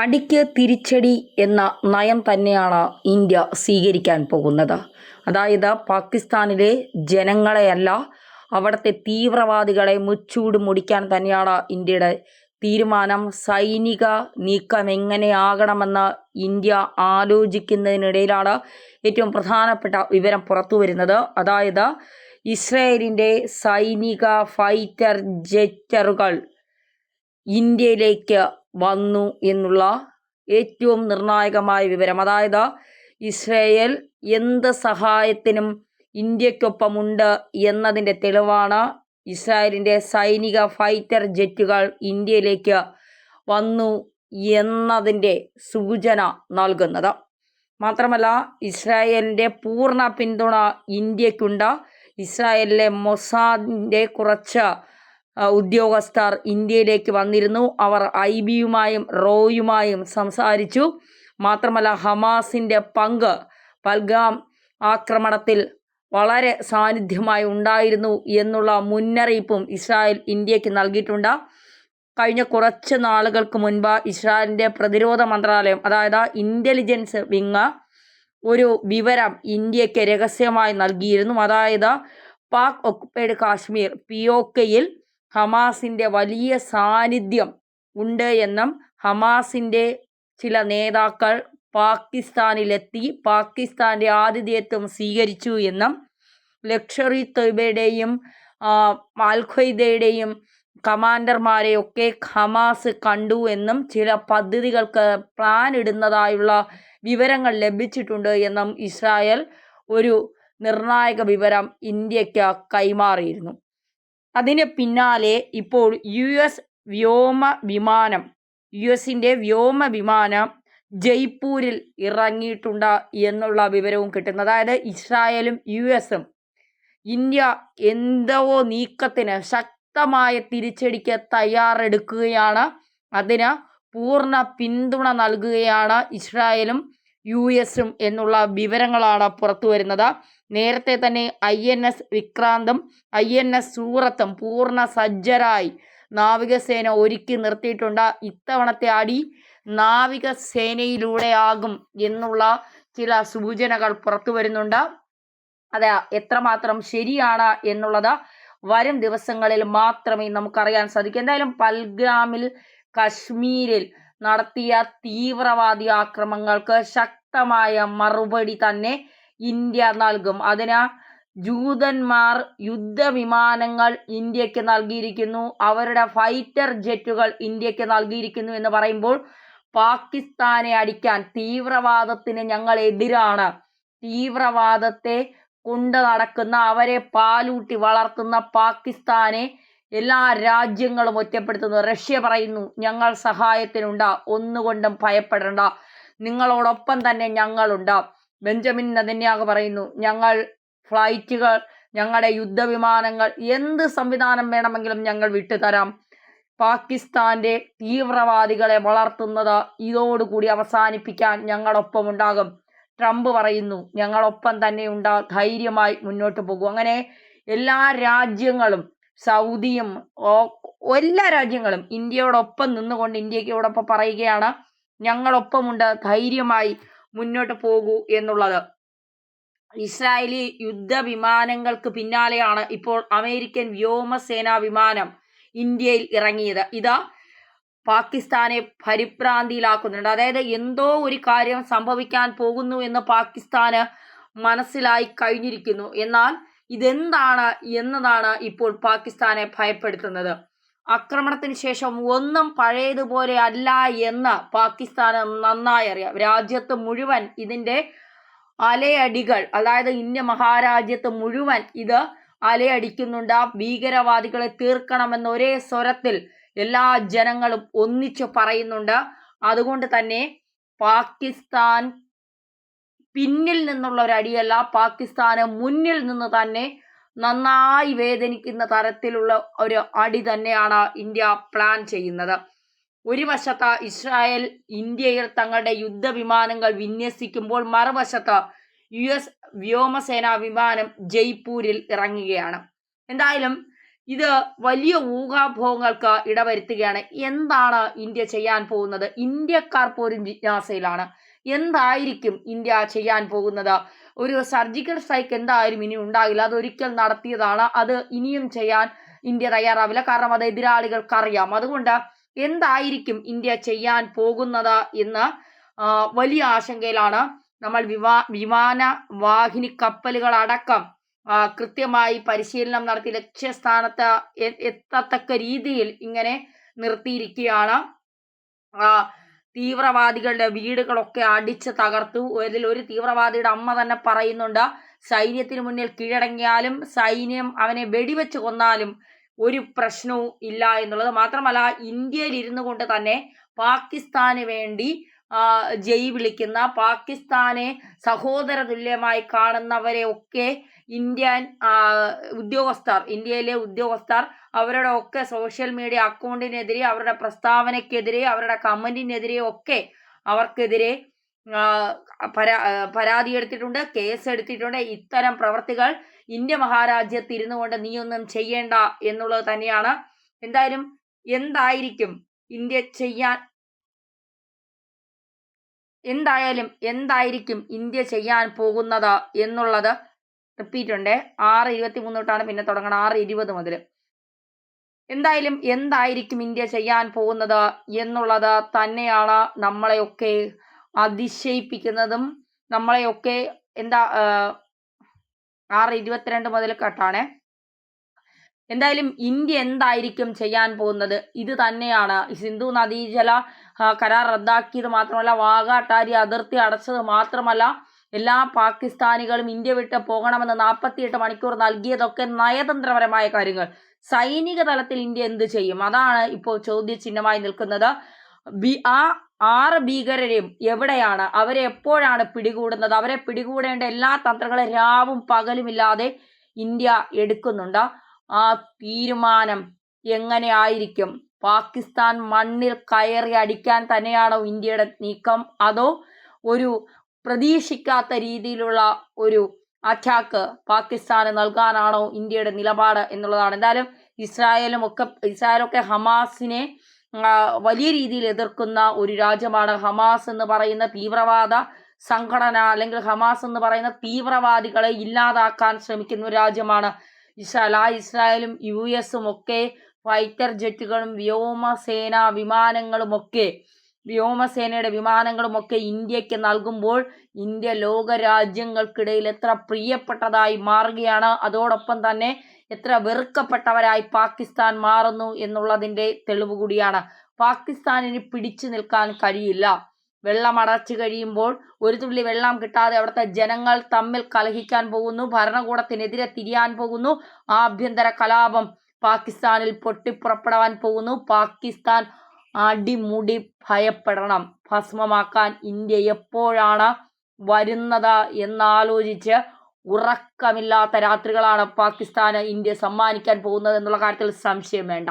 അടിക്ക് തിരിച്ചടി എന്ന നയം തന്നെയാണ് ഇന്ത്യ സ്വീകരിക്കാൻ പോകുന്നത്. അതായത് പാകിസ്ഥാനിലെ ജനങ്ങളെയല്ല, അവിടുത്തെ തീവ്രവാദികളെ മുച്ചൂട് മുടിക്കാൻ തന്നെയാണ് ഇന്ത്യയുടെ തീരുമാനം. സൈനിക നീക്കം എങ്ങനെയാകണമെന്ന് ഇന്ത്യ ആലോചിക്കുന്നതിനിടയിലാണ് ഏറ്റവും പ്രധാനപ്പെട്ട വിവരം പുറത്തു വരുന്നത്. അതായത് ഇസ്രായേലിൻ്റെ സൈനിക ഫൈറ്റർ ജെറ്റുകൾ ഇന്ത്യയിലേക്ക് വന്നു എന്നുള്ള ഏറ്റവും നിർണായകമായ വിവരം. അതായത് ഇസ്രായേൽ എന്ത് സഹായത്തിനും ഇന്ത്യക്കൊപ്പമുണ്ട് എന്നതിൻ്റെ തെളിവാണ് ഇസ്രായേലിൻ്റെ സൈനിക ഫൈറ്റർ ജെറ്റുകൾ ഇന്ത്യയിലേക്ക് വന്നു എന്നതിൻ്റെ സൂചന നൽകുന്നത്. മാത്രമല്ല, ഇസ്രായേലിൻ്റെ പൂർണ്ണ പിന്തുണ ഇന്ത്യക്കുണ്ട്. ഇസ്രായേലിലെ മൊസാദിൻ്റെ കുറച്ച് ഉദ്യോഗസ്ഥർ ഇന്ത്യയിലേക്ക് വന്നിരുന്നു. അവർ IB-യുമായും റോയുമായും സംസാരിച്ചു. മാത്രമല്ല, ഹമാസിൻ്റെ പങ്ക് പൽഗാം ആക്രമണത്തിൽ വളരെ സാന്നിധ്യമായി ഉണ്ടായിരുന്നു എന്നുള്ള മുന്നറിയിപ്പും ഇസ്രായേൽ ഇന്ത്യക്ക് നൽകിയിട്ടുണ്ട്. കഴിഞ്ഞ കുറച്ച് നാളുകൾക്ക് മുൻപ് ഇസ്രായേലിൻ്റെ പ്രതിരോധ മന്ത്രാലയം, അതായത് ഇൻ്റലിജൻസ് വിങ്, ഒരു വിവരം ഇന്ത്യക്ക് രഹസ്യമായി നൽകിയിരുന്നു. അതായത് പാക് ഒക്കുപ്പൈഡ് കാശ്മീർ POKയിൽ ഹമാസിൻ്റെ വലിയ സാന്നിധ്യം ഉണ്ട് എന്നും ഹമാസിൻ്റെ ചില നേതാക്കൾ പാകിസ്ഥാനിലെത്തി പാകിസ്ഥാൻ്റെ ആതിഥേയത്വം സ്വീകരിച്ചു എന്നും ലഷ്കർ-ഇ തൊയ്ബയുടെയും അൽ-ഖ്വയ്ദയുടെയും കമാൻഡർമാരെയൊക്കെ ഹമാസ് കണ്ടു എന്നും ചില പദ്ധതികൾക്ക് പ്ലാൻ ഇടുന്നതായുള്ള വിവരങ്ങൾ ലഭിച്ചിട്ടുണ്ട് എന്നും ഇസ്രായേൽ ഒരു നിർണായക വിവരം ഇന്ത്യക്ക് കൈമാറിയിരുന്നു. അതിന് പിന്നാലെ ഇപ്പോൾ യുഎസിൻ്റെ വ്യോമവിമാനം ജയ്പൂരിൽ ഇറങ്ങിയിട്ടുണ്ട് എന്നുള്ള വിവരവും കിട്ടുന്നു. അതായത് ഇസ്രായേലും US-ഉം ഇന്ത്യ എന്തോ നീക്കത്തിന്, ശക്തമായ തിരിച്ചടിക്ക് തയ്യാറെടുക്കുകയാണ്. അതിന് പൂർണ്ണ പിന്തുണ നൽകുകയാണ് ഇസ്രായേലും US-ഉം എന്നുള്ള വിവരങ്ങളാണ് പുറത്തു വരുന്നത്. നേരത്തെ തന്നെ INS വിക്രാന്തും INS സൂറത്തും പൂർണ്ണ സജ്ജരായി നാവികസേന ഒരുക്കി നിർത്തിയിട്ടുണ്ട്. ഇത്തവണത്തെ അടി നാവികസേനയിലൂടെയാകും എന്നുള്ള ചില സൂചനകൾ പുറത്തു വരുന്നുണ്ട്. അത് എത്രമാത്രം ശരിയാണ് എന്നുള്ളത് വരും ദിവസങ്ങളിൽ മാത്രമേ നമുക്കറിയാൻ സാധിക്കൂ. എന്തായാലും പൽഗ്രാമിൽ, കശ്മീരിൽ നടത്തിയ തീവ്രവാദി ആക്രമണങ്ങൾക്ക് ശക്തമായ മറുപടി തന്നെ ഇന്ത്യ നൽകും. അതിന് ജൂതന്മാർ യുദ്ധവിമാനങ്ങൾ ഇന്ത്യക്ക് നൽകിയിരിക്കുന്നു, അവരുടെ ഫൈറ്റർ ജെറ്റുകൾ ഇന്ത്യക്ക് നൽകിയിരിക്കുന്നു എന്ന് പറയുമ്പോൾ പാകിസ്ഥാനെ അടിക്കാൻ, തീവ്രവാദത്തിന് ഞങ്ങൾ എതിരാണ്, തീവ്രവാദത്തെ കൊണ്ട് നടക്കുന്ന, അവരെ പാലൂട്ടി വളർത്തുന്ന പാകിസ്ഥാനെ എല്ലാ രാജ്യങ്ങളും ഒറ്റപ്പെടുത്തുന്നു. റഷ്യ പറയുന്നു, ഞങ്ങൾ സഹായത്തിനുണ്ട്, ഒന്നുകൊണ്ടും ഭയപ്പെടേണ്ട, നിങ്ങളോടൊപ്പം തന്നെ ഞങ്ങളുണ്ട്. ബെഞ്ചമിൻ നെതന്യാഹു പറയുന്നു, ഞങ്ങൾ ഫ്ലൈറ്റുകൾ, ഞങ്ങളുടെ യുദ്ധവിമാനങ്ങൾ, എന്ത് സംവിധാനം വേണമെങ്കിലും ഞങ്ങൾ വിട്ടുതരാം. പാകിസ്ഥാൻ്റെ തീവ്രവാദികളെ വളർത്തുന്നത് ഇതോടുകൂടി അവസാനിപ്പിക്കാൻ ഞങ്ങളൊപ്പം ഉണ്ടാകും. ട്രംപ് പറയുന്നു, ഞങ്ങളൊപ്പം തന്നെയുണ്ട്, ധൈര്യമായി മുന്നോട്ട് പോകും. അങ്ങനെ എല്ലാ രാജ്യങ്ങളും, സൗദിയും എല്ലാ രാജ്യങ്ങളും ഇന്ത്യയോടൊപ്പം നിന്നുകൊണ്ട് ഇന്ത്യയോടൊപ്പം പറയുകയാണ്, ഞങ്ങളൊപ്പമുണ്ട്, ധൈര്യമായി മുന്നോട്ട് പോകൂ എന്നുള്ളത്. ഇസ്രായേലി യുദ്ധവിമാനങ്ങൾക്ക് പിന്നാലെയാണ് ഇപ്പോൾ അമേരിക്കൻ വ്യോമസേനാ വിമാനം ഇന്ത്യയിൽ ഇറങ്ങിയത്. ഇത് പാകിസ്ഥാനെ പരിഭ്രാന്തിയിലാക്കുന്നുണ്ട്. അതായത് എന്തോ ഒരു കാര്യം സംഭവിക്കാൻ പോകുന്നു എന്ന് പാകിസ്ഥാന് മനസ്സിലായി കഴിഞ്ഞിരിക്കുന്നു. എന്നാൽ ഇതെന്താണ് എന്നതാണ് ഇപ്പോൾ പാകിസ്ഥാനെ ഭയപ്പെടുത്തുന്നത്. ആക്രമണത്തിന് ശേഷം ഒന്നും പഴയതുപോലെ അല്ല എന്ന് പാകിസ്ഥാന് നന്നായി അറിയാം. രാജ്യത്ത് മുഴുവൻ ഇതിൻ്റെ അലയടികൾ, അതായത് ഇന്ത്യ മഹാരാജ്യത്ത് മുഴുവൻ ഇത് അലയടിക്കുന്നുണ്ട്. ഭീകരവാദികളെ തീർക്കണമെന്ന ഒരേ സ്വരത്തിൽ എല്ലാ ജനങ്ങളും ഒന്നിച്ചു പറയുന്നുണ്ട്. അതുകൊണ്ട് തന്നെ പാകിസ്ഥാൻ പിന്നിൽ നിന്നുള്ള ഒരു അടിയല്ല, പാകിസ്ഥാന് മുന്നിൽ നിന്ന് തന്നെ നന്നായി വേദനിക്കുന്ന തരത്തിലുള്ള ഒരു അടി തന്നെയാണ് ഇന്ത്യ പ്ലാൻ ചെയ്യുന്നത്. ഒരു വശത്ത് ഇസ്രായേൽ ഇന്ത്യയിൽ തങ്ങളുടെ യുദ്ധവിമാനങ്ങൾ വിന്യസിക്കുമ്പോൾ മറുവശത്ത് US വ്യോമസേനാ വിമാനം ജയ്പൂരിൽ ഇറങ്ങുകയാണ്. എന്തായാലും ഇത് വലിയ ഊഹാപോഹങ്ങൾക്ക് ഇടവരുത്തുകയാണ്. എന്താണ് ഇന്ത്യ ചെയ്യാൻ പോകുന്നത്? ഇന്ത്യക്കാർ പോലും ജിജ്ഞാസയിലാണ്. എന്തായിരിക്കും ഇന്ത്യ ചെയ്യാൻ പോകുന്നത്? ഒരു സർജിക്കൽ സ്ട്രൈക്ക് എന്തായാലും ഇനി ഉണ്ടാകില്ല. അതൊരിക്കൽ നടത്തിയതാണ്. അത് ഇനിയും ചെയ്യാൻ ഇന്ത്യ തയ്യാറാവില്ല. കാരണം അത് എതിരാളികൾക്കറിയാം. അതുകൊണ്ട് എന്തായിരിക്കും ഇന്ത്യ ചെയ്യാൻ പോകുന്നത് എന്ന് വലിയ ആശങ്കയിലാണ്. നമ്മൾ വിമാന വാഹിനി കപ്പലുകളടക്കം കൃത്യമായി പരിശീലനം നടത്തി ലക്ഷ്യസ്ഥാനത്ത് എത്തത്തക്ക രീതിയിൽ ഇങ്ങനെ നിർത്തിയിരിക്കുകയാണ്. തീവ്രവാദികളുടെ വീടുകളൊക്കെ അടിച്ച് തകർത്തു. ഒരു തീവ്രവാദിയുടെ അമ്മ തന്നെ പറയുന്നുണ്ട്, സൈന്യത്തിന് മുന്നിൽ കീഴടങ്ങിയാലും സൈന്യം അവനെ വെടിവെച്ച് കൊന്നാലും ഒരു പ്രശ്നവും ഇല്ല എന്നുള്ളത്. മാത്രമല്ല, ഇന്ത്യയിൽ ഇരുന്നു കൊണ്ട് തന്നെ പാകിസ്ഥാന് വേണ്ടി ജയ് വിളിക്കുന്ന, പാകിസ്ഥാനെ സഹോദര തുല്യമായി കാണുന്നവരെ ഒക്കെ ഇന്ത്യൻ ഉദ്യോഗസ്ഥർ, ഇന്ത്യയിലെ ഉദ്യോഗസ്ഥർ അവരുടെ ഒക്കെ സോഷ്യൽ മീഡിയ അക്കൗണ്ടിനെതിരെ, അവരുടെ പ്രസ്താവനയ്ക്കെതിരെ, അവരുടെ കമന്റിനെതിരെ ഒക്കെ അവർക്കെതിരെ പരാതി എടുത്തിട്ടുണ്ട്, കേസ് എടുത്തിട്ടുണ്ട്. ഇത്തരം പ്രവർത്തികൾ ഇന്ത്യ മഹാരാജ്യത്ത് ഇരുന്നു കൊണ്ട് നീയൊന്നും ചെയ്യേണ്ട എന്നുള്ളത് തന്നെയാണ്. എന്തായിരിക്കും ഇന്ത്യ ചെയ്യാൻ പോകുന്നത് എന്നുള്ളത് റിപ്പീറ്റ് ഉണ്ട്. 6:23 തൊട്ടാണ് പിന്നെ തുടങ്ങണം, 6:20 മുതൽ. എന്തായിരിക്കും ഇന്ത്യ ചെയ്യാൻ പോകുന്നത് എന്നുള്ളത് തന്നെയാണ് നമ്മളെയൊക്കെ അതിശയിപ്പിക്കുന്നതും നമ്മളെയൊക്കെ 6:22 മുതൽ കേട്ടാണ്. ഇന്ത്യ എന്തായിരിക്കും ചെയ്യാൻ പോകുന്നത്? ഇത് തന്നെയാണ്. സിന്ധു നദീജല കരാർ റദ്ദാക്കിയത് മാത്രമല്ല, വാഗ അട്ടാരി അതിർത്തി അടച്ചത് മാത്രമല്ല, എല്ലാ പാകിസ്ഥാനികളും ഇന്ത്യ വിട്ട് പോകണമെന്ന് 48 മണിക്കൂർ നൽകിയതൊക്കെ നയതന്ത്രപരമായ കാര്യങ്ങൾ. സൈനിക തലത്തിൽ ഇന്ത്യ എന്ത് ചെയ്യും? അതാണ് ഇപ്പോൾ ചോദ്യചിഹ്നമായി നിൽക്കുന്നത്. ആ 6 ഭീകരരെയും എവിടെയാണ്, അവരെ എപ്പോഴാണ് പിടികൂടുന്നത്? അവരെ പിടികൂടേണ്ട എല്ലാ തന്ത്രങ്ങളും രാവും പകലുമില്ലാതെ ഇന്ത്യ എടുക്കുന്നുണ്ട്. ആ തീരുമാനം എങ്ങനെയായിരിക്കും? പാകിസ്ഥാൻ മണ്ണിൽ കയറി അടിക്കാൻ തന്നെയാണോ ഇന്ത്യയുടെ നീക്കം? അതോ ഒരു പ്രതീക്ഷിക്കാത്ത രീതിയിലുള്ള ഒരു അറ്റാക്ക് പാകിസ്ഥാന് നൽകാനാണോ ഇന്ത്യയുടെ നിലപാട് എന്നുള്ളതാണ്. ഇസ്രായേലൊക്കെ ഹമാസിനെ വലിയ രീതിയിൽ എതിർക്കുന്ന ഒരു രാജ്യമാണ്. ഹമാസ് എന്ന് പറയുന്ന തീവ്രവാദ സംഘടന, അല്ലെങ്കിൽ ഹമാസ് എന്ന് പറയുന്ന തീവ്രവാദികളെ ഇല്ലാതാക്കാൻ ശ്രമിക്കുന്ന ഒരു രാജ്യമാണ് ഇസ്രായേലും US ഒക്കെ ഫൈറ്റർ ജെറ്റുകളും വ്യോമസേനയുടെ വിമാനങ്ങളുമൊക്കെ ഇന്ത്യക്ക് നൽകുമ്പോൾ ഇന്ത്യ ലോക രാജ്യങ്ങൾക്കിടയിൽ എത്ര പ്രിയപ്പെട്ടതായി മാറുകയാണ്. അതോടൊപ്പം തന്നെ എത്ര വെറുക്കപ്പെട്ടവരായി പാകിസ്ഥാൻ മാറുന്നു എന്നുള്ളതിൻ്റെ തെളിവ് കൂടിയാണ്. പാകിസ്ഥാനിന് പിടിച്ചു നിൽക്കാൻ കഴിയില്ല. വെള്ളം അടച്ചു കഴിയുമ്പോൾ ഒരു തുള്ളി വെള്ളം കിട്ടാതെ അവിടുത്തെ ജനങ്ങൾ തമ്മിൽ കലഹിക്കാൻ പോകുന്നു, ഭരണകൂടത്തിനെതിരെ തിരിയാൻ പോകുന്നു, ആഭ്യന്തര കലാപം പാകിസ്ഥാനിൽ പൊട്ടിപ്പുറപ്പെടാൻ പോകുന്നു. പാകിസ്ഥാൻ അടിമുടി ഭയപ്പെടണം. ഭസ്മമാക്കാൻ ഇന്ത്യ എപ്പോഴാണ് വരുന്നത് എന്നാലോചിച്ച് ഉറക്കമില്ലാത്ത രാത്രികളാണ് പാകിസ്ഥാന് ഇന്ത്യ സമ്മാനിക്കാൻ പോകുന്നത് എന്നുള്ള കാര്യത്തിൽ സംശയം വേണ്ട.